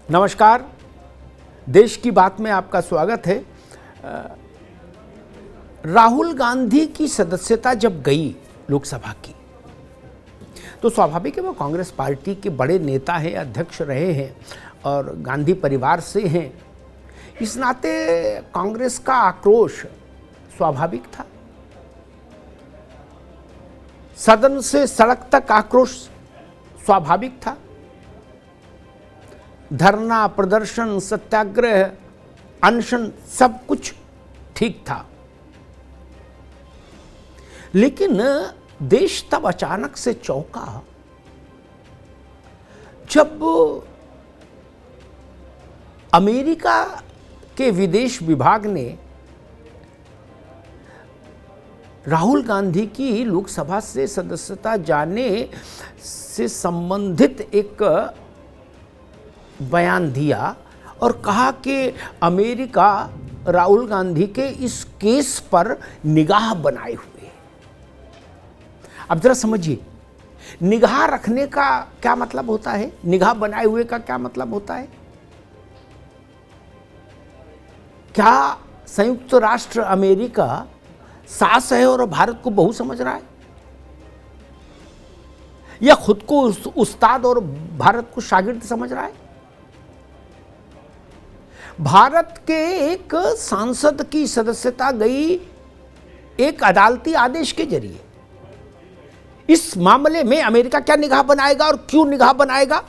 नमस्कार, देश की बात में आपका स्वागत है। राहुल गांधी की सदस्यता जब गई लोकसभा की, तो स्वाभाविक है वो कांग्रेस पार्टी के बड़े नेता हैं, अध्यक्ष रहे हैं और गांधी परिवार से हैं। इस नाते कांग्रेस का आक्रोश स्वाभाविक था। सदन से सड़क तक आक्रोश स्वाभाविक था। धरना, प्रदर्शन, सत्याग्रह, अनशन सब कुछ ठीक था। लेकिन देश तब अचानक से चौंका जब अमेरिका के विदेश विभाग ने राहुल गांधी की लोकसभा से सदस्यता जाने से संबंधित एक बयान दिया और कहा कि अमेरिका राहुल गांधी के इस केस पर निगाह बनाए हुए है। अब जरा समझिए, निगाह रखने का क्या मतलब होता है, निगाह बनाए हुए का क्या मतलब होता है। क्या संयुक्त राष्ट्र अमेरिका सास है और भारत को बहू समझ रहा है, या खुद को उस्ताद और भारत को शागिर्द समझ रहा है। भारत के एक सांसद की सदस्यता गई एक अदालती आदेश के जरिए। इस मामले में अमेरिका क्या निगाह बनाएगा और क्यों निगाह बनाएगा,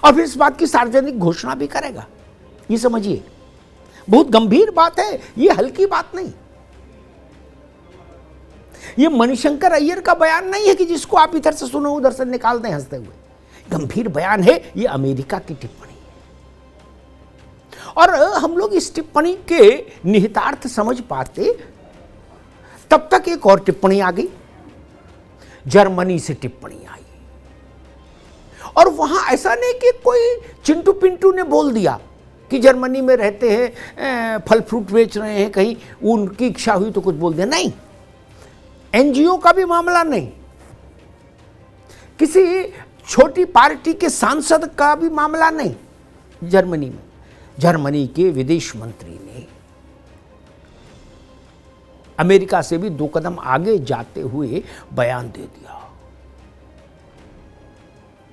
और फिर इस बात की सार्वजनिक घोषणा भी करेगा। ये समझिए, बहुत गंभीर बात है, ये हल्की बात नहीं। ये मणिशंकर अय्यर का बयान नहीं है कि जिसको आप इधर से सुनो उधर से निकाल दें हंसते हुए। गंभीर बयान है, ये अमेरिका की टिप्पणी। और हम लोग इस टिप्पणी के निहितार्थ समझ पाते तब तक एक और टिप्पणी आ गई, जर्मनी से टिप्पणी आई। और वहां ऐसा नहीं कि कोई चिंटू पिंटू ने बोल दिया कि जर्मनी में रहते हैं, फल फ्रूट बेच रहे हैं, कहीं उनकी इच्छा हुई तो कुछ बोल दिया। नहीं, एनजीओ का भी मामला नहीं, किसी छोटी पार्टी के सांसद का भी मामला नहीं। जर्मनी में जर्मनी के विदेश मंत्री ने अमेरिका से भी 2 कदम आगे जाते हुए बयान दे दिया।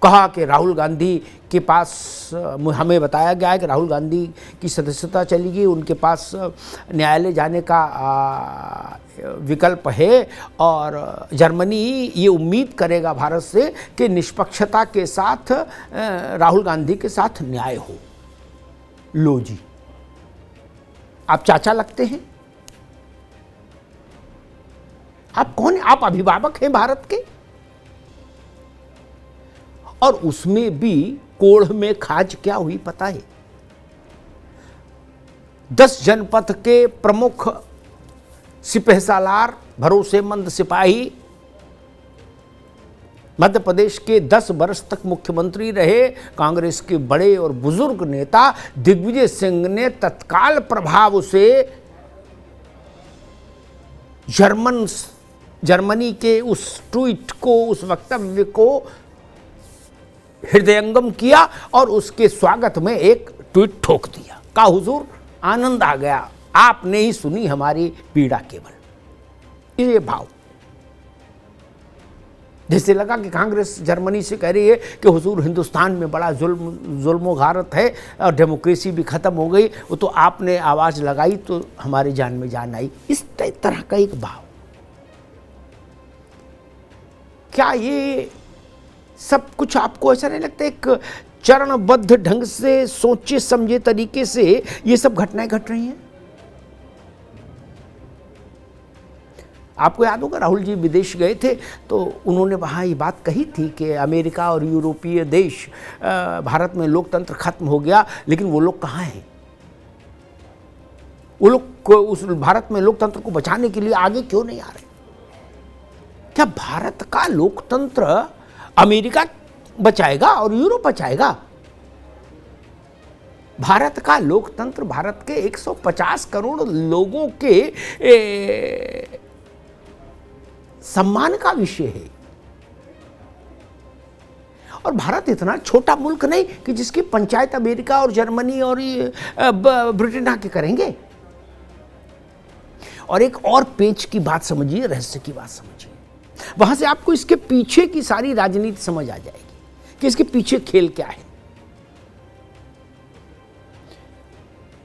कहा कि राहुल गांधी के पास, हमें बताया गया है कि राहुल गांधी की सदस्यता चली गई, उनके पास न्यायालय जाने का विकल्प है और जर्मनी ये उम्मीद करेगा भारत से कि निष्पक्षता के साथ राहुल गांधी के साथ न्याय हो। लो जी, आप चाचा लगते हैं। आप कौन हैं? आप अभिभावक हैं भारत के। और उसमें भी कोढ़ में खाज क्या हुई पता है। 10 जनपद के प्रमुख सिपहसालार, भरोसेमंद सिपाही, मध्य प्रदेश के 10 वर्ष तक मुख्यमंत्री रहे कांग्रेस के बड़े और बुजुर्ग नेता दिग्विजय सिंह ने तत्काल प्रभाव से जर्मनी के उस ट्वीट को, उस वक्तव्य को हृदयंगम किया और उसके स्वागत में एक ट्वीट ठोक दिया। कहा, हुजूर आनंद आ गया, आपने ही सुनी हमारी पीड़ा केवल। ये भाव जैसे लगा कि कांग्रेस जर्मनी से कह रही है कि हुजूर हिंदुस्तान में बड़ा जुल्म गारत है और डेमोक्रेसी भी खत्म हो गई, वो तो आपने आवाज लगाई तो हमारे जान में जान आई। इस तरह का एक भाव। क्या ये सब कुछ आपको ऐसा नहीं लगता एक चरणबद्ध ढंग से, सोचे समझे तरीके से ये सब घटनाएं घट रही हैं? आपको याद होगा, राहुल जी विदेश गए थे तो उन्होंने वहाँ ये बात कही थी कि अमेरिका और यूरोपीय देश, भारत में लोकतंत्र खत्म हो गया, लेकिन वो लोग कहाँ हैं? वो लोग उस भारत में लोकतंत्र को बचाने के लिए आगे क्यों नहीं आ रहे? क्या भारत का लोकतंत्र अमेरिका बचाएगा और यूरोप बचाएगा? भारत का लोकतंत्र भारत के 150 करोड़ लोगों के सम्मान का विषय है। और भारत इतना छोटा मुल्क नहीं कि जिसकी पंचायत अमेरिका और जर्मनी और ब्रिटेन आके करेंगे। और एक और पेच की बात समझिए, रहस्य की बात समझिए, वहां से आपको इसके पीछे की सारी राजनीति समझ आ जाएगी कि इसके पीछे खेल क्या है।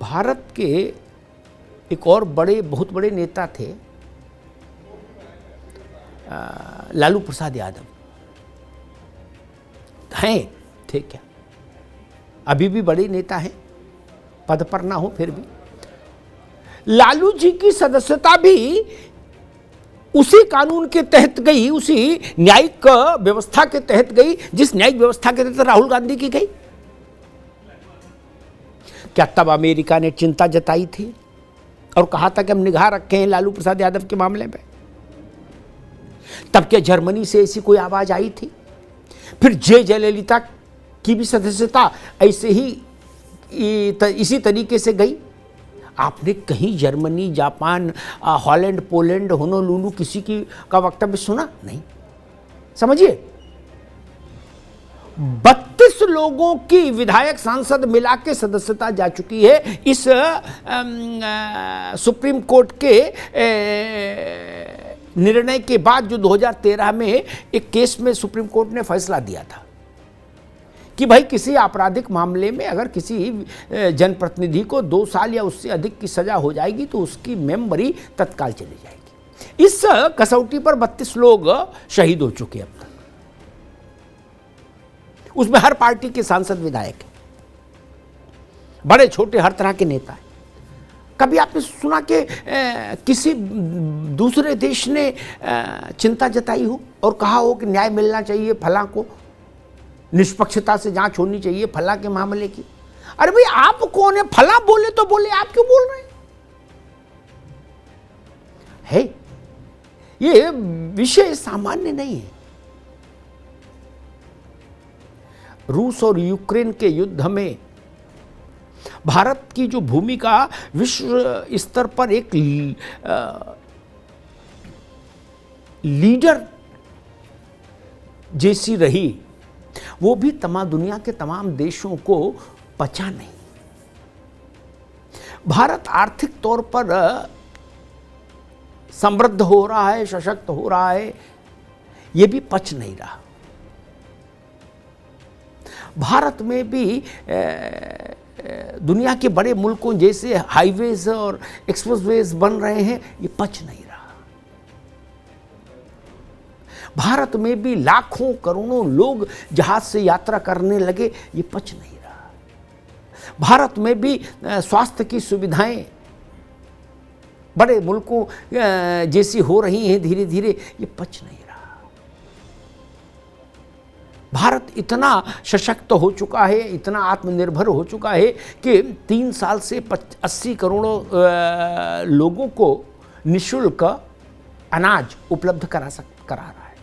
भारत के एक और बहुत बड़े नेता थे, लालू प्रसाद यादव। हैं थे क्या, अभी भी बड़े नेता हैं, पद पर ना हो फिर भी। लालू जी की सदस्यता भी उसी कानून के तहत गई, उसी न्यायिक व्यवस्था के तहत गई जिस न्यायिक व्यवस्था के तहत राहुल गांधी की गई। क्या तब अमेरिका ने चिंता जताई थी और कहा था कि हम निगाह रखे हैं लालू प्रसाद यादव के मामले में? तब क्या जर्मनी से ऐसी कोई आवाज आई थी? फिर जयललिता की भी सदस्यता ऐसे ही इसी तरीके से गई। आपने कहीं Germany, Japan, Holland, Poland, Honolulu किसी की का वक्तव्य सुना? नहीं। समझिए, 32 लोगों की विधायक सांसद मिला के सदस्यता जा चुकी है इस सुप्रीम कोर्ट के निर्णय के बाद, जो 2013 में एक केस में सुप्रीम कोर्ट ने फैसला दिया था कि भाई किसी आपराधिक मामले में अगर किसी जनप्रतिनिधि को 2 साल या उससे अधिक की सजा हो जाएगी तो उसकी मेंबरी तत्काल चली जाएगी। इस कसौटी पर 32 लोग शहीद हो चुके अब तक। उसमें हर पार्टी के सांसद विधायक हैं, बड़े छोटे हर तरह के नेता हैं। कभी आपने सुना कि किसी दूसरे देश ने चिंता जताई हो और कहा हो कि न्याय मिलना चाहिए फला को, निष्पक्षता से जांच होनी चाहिए फला के मामले की? अरे भाई, आप कौन है? फला बोले तो बोले, आप क्यों बोल रहे हैं? ये विषय सामान्य नहीं है। रूस और यूक्रेन के युद्ध में भारत की जो भूमिका विश्व स्तर पर एक लीडर जैसी रही, वो भी दुनिया के तमाम देशों को पचा नहीं। भारत आर्थिक तौर पर समृद्ध हो रहा है, सशक्त हो रहा है, ये भी पच नहीं रहा। भारत में भी दुनिया के बड़े मुल्कों जैसे हाईवेज और एक्सप्रेसवेज बन रहे हैं, ये पच नहीं रहा। भारत में भी लाखों करोड़ों लोग जहाज से यात्रा करने लगे, ये पच नहीं रहा। भारत में भी स्वास्थ्य की सुविधाएं बड़े मुल्कों जैसी हो रही हैं धीरे धीरे, ये पच नहीं रहा। भारत इतना सशक्त हो चुका है, इतना आत्मनिर्भर हो चुका है कि 3 साल से 80 करोड़ लोगों को निःशुल्क अनाज उपलब्ध करा रहा है।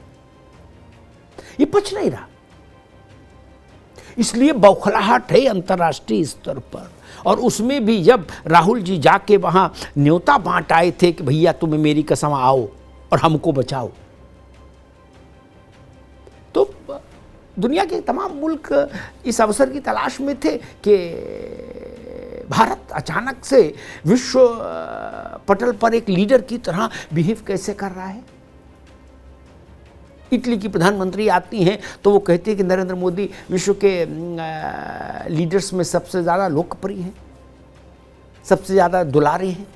ये पच नहीं रहा। इसलिए बौखलाहट है अंतर्राष्ट्रीय स्तर पर। और उसमें भी जब राहुल जी जाके वहां न्योता बांट आए थे कि भैया तुम्हें मेरी कसम आओ और हमको बचाओ, तो दुनिया के तमाम मुल्क इस अवसर की तलाश में थे कि भारत अचानक से विश्व पटल पर एक लीडर की तरह बिहेव कैसे कर रहा है। इटली की प्रधानमंत्री आती हैं तो वो कहती है कि नरेंद्र मोदी विश्व के लीडर्स में सबसे ज़्यादा लोकप्रिय हैं, सबसे ज़्यादा दुलारे हैं।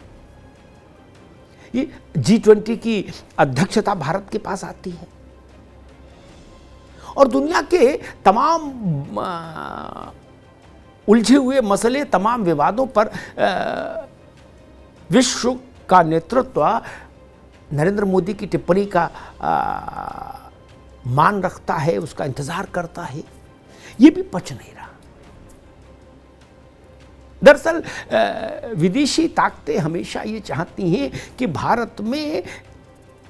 ये G20 की अध्यक्षता भारत के पास आती है और दुनिया के तमाम उलझे हुए मसले, तमाम विवादों पर विश्व का नेतृत्व नरेंद्र मोदी की टिप्पणी का मान रखता है, उसका इंतजार करता है। ये भी पच नहीं रहा। दरअसल विदेशी ताकतें हमेशा ये चाहती हैं कि भारत में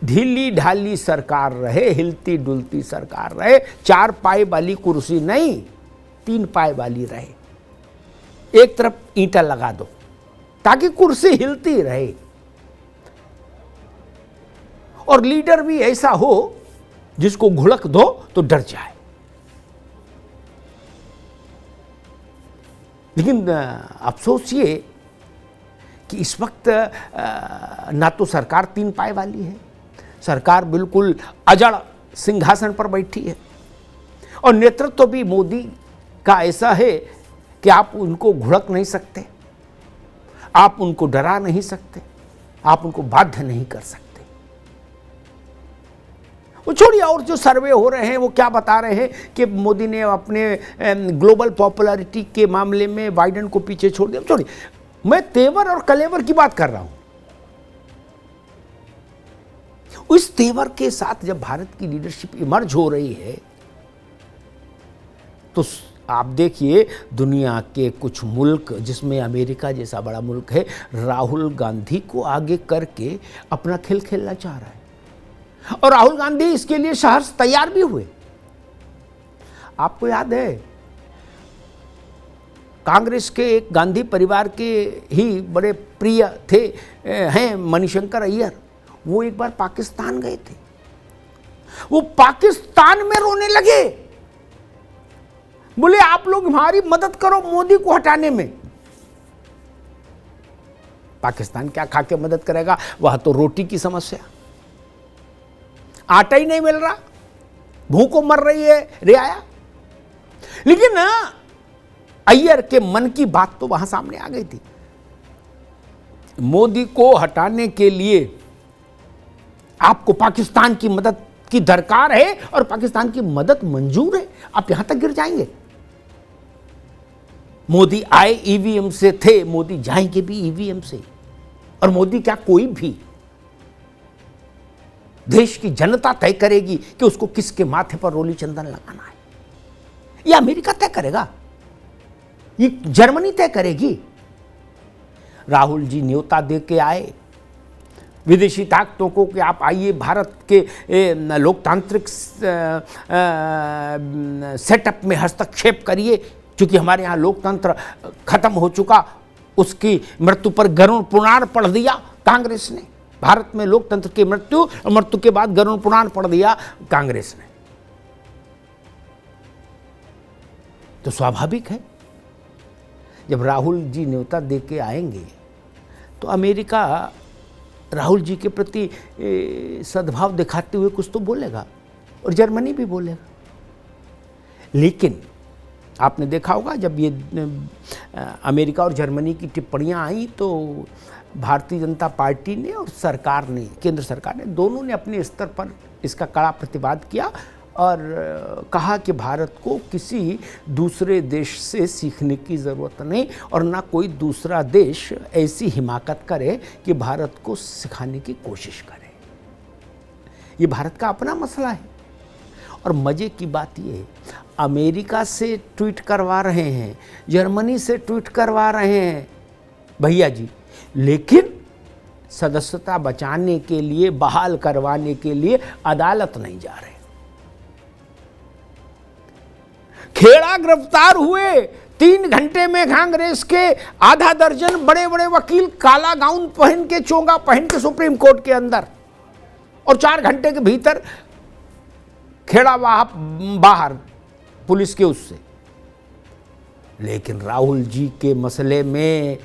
ढीली ढाली सरकार रहे, हिलती डुलती सरकार रहे, 4 पाए वाली कुर्सी नहीं, 3 पाए वाली रहे। एक तरफ ईंटा लगा दो ताकि कुर्सी हिलती रहे और लीडर भी ऐसा हो जिसको घुड़क दो तो डर जाए। लेकिन अफसोस ये कि इस वक्त ना तो सरकार तीन पाए वाली है, सरकार बिल्कुल अजड़ सिंहासन पर बैठी है, और नेतृत्व भी मोदी का ऐसा है कि आप उनको घुड़क नहीं सकते, आप उनको डरा नहीं सकते, आप उनको बाध्य नहीं कर सकते। वो छोड़िए, और जो सर्वे हो रहे हैं वो क्या बता रहे हैं कि मोदी ने अपने ग्लोबल पॉपुलैरिटी के मामले में बाइडेन को पीछे छोड़ दिया। छोड़िए, मैं तेवर और कलेवर की बात कर रहा हूं। उस तेवर के साथ जब भारत की लीडरशिप इमर्ज हो रही है तो आप देखिए, दुनिया के कुछ मुल्क, जिसमें अमेरिका जैसा बड़ा मुल्क है, राहुल गांधी को आगे करके अपना खेल खेलना चाह रहा है, और राहुल गांधी इसके लिए सहर्ष तैयार भी हुए। आपको याद है, कांग्रेस के एक गांधी परिवार के ही बड़े प्रिय थे हैं मणिशंकर अय्यर, वो एक बार पाकिस्तान गए थे। वो पाकिस्तान में रोने लगे, बोले आप लोग हमारी मदद करो मोदी को हटाने में। पाकिस्तान क्या खा के मदद करेगा, वहां तो रोटी की समस्या, आटा ही नहीं मिल रहा, भूखों मर रही है रियाया। लेकिन अय्यर के मन की बात तो वहां सामने आ गई थी। मोदी को हटाने के लिए आपको पाकिस्तान की मदद की दरकार है, और पाकिस्तान की मदद मंजूर है, आप यहां तक गिर जाएंगे। मोदी आए ईवीएम से थे, मोदी जाएंगे भी ईवीएम से। और मोदी क्या, कोई भी, देश की जनता तय करेगी कि उसको किसके माथे पर रोली चंदन लगाना है। यह अमेरिका तय करेगा, ये जर्मनी तय करेगी। राहुल जी न्योता दे के आए विदेशी ताकतों को कि आप आइए, भारत के लोकतांत्रिक सेटअप में हस्तक्षेप करिए, क्योंकि हमारे यहाँ लोकतंत्र खत्म हो चुका। उसकी मृत्यु पर गरुड़ पुराण पढ़ दिया कांग्रेस ने। भारत में लोकतंत्र की मृत्यु के बाद गरुड़ पुराण पढ़ दिया कांग्रेस ने। तो स्वाभाविक है, जब राहुल जी न्योता दे के आएंगे तो अमेरिका राहुल जी के प्रति सद्भाव दिखाते हुए कुछ तो बोलेगा, और जर्मनी भी बोलेगा। लेकिन आपने देखा होगा, जब ये अमेरिका और जर्मनी की टिप्पणियां आई तो भारतीय जनता पार्टी ने और सरकार ने, केंद्र सरकार ने, दोनों ने अपने स्तर पर इसका कड़ा प्रतिवाद किया और कहा कि भारत को किसी दूसरे देश से सीखने की ज़रूरत नहीं, और ना कोई दूसरा देश ऐसी हिमाकत करे कि भारत को सिखाने की कोशिश करे। ये भारत का अपना मसला है। और मज़े की बात ये है, अमेरिका से ट्वीट करवा रहे हैं, जर्मनी से ट्वीट करवा रहे हैं भैया जी, लेकिन सदस्यता बचाने के लिए, बहाल करवाने के लिए अदालत नहीं जा रहे। खेड़ा गिरफ्तार हुए, 3 घंटे में कांग्रेस के आधा दर्जन बड़े बड़े वकील काला गाउन पहन के, चोंगा पहन के सुप्रीम कोर्ट के अंदर, और 4 घंटे के भीतर खेड़ा बाहर पुलिस के उससे। लेकिन राहुल जी के मसले में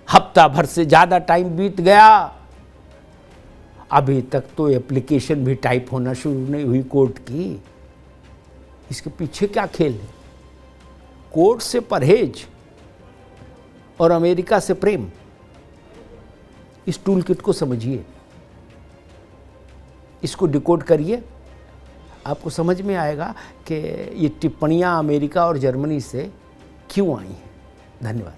हफ्ता भर से ज्यादा टाइम बीत गया, अभी तक तो एप्लीकेशन भी टाइप होना शुरू नहीं हुई कोर्ट की। इसके पीछे क्या खेल है? कोर्ट से परहेज और अमेरिका से प्रेम। इस टूल किट को समझिए, इसको डिकोड करिए, आपको समझ में आएगा कि ये टिप्पणियां अमेरिका और जर्मनी से क्यों आई हैं। धन्यवाद।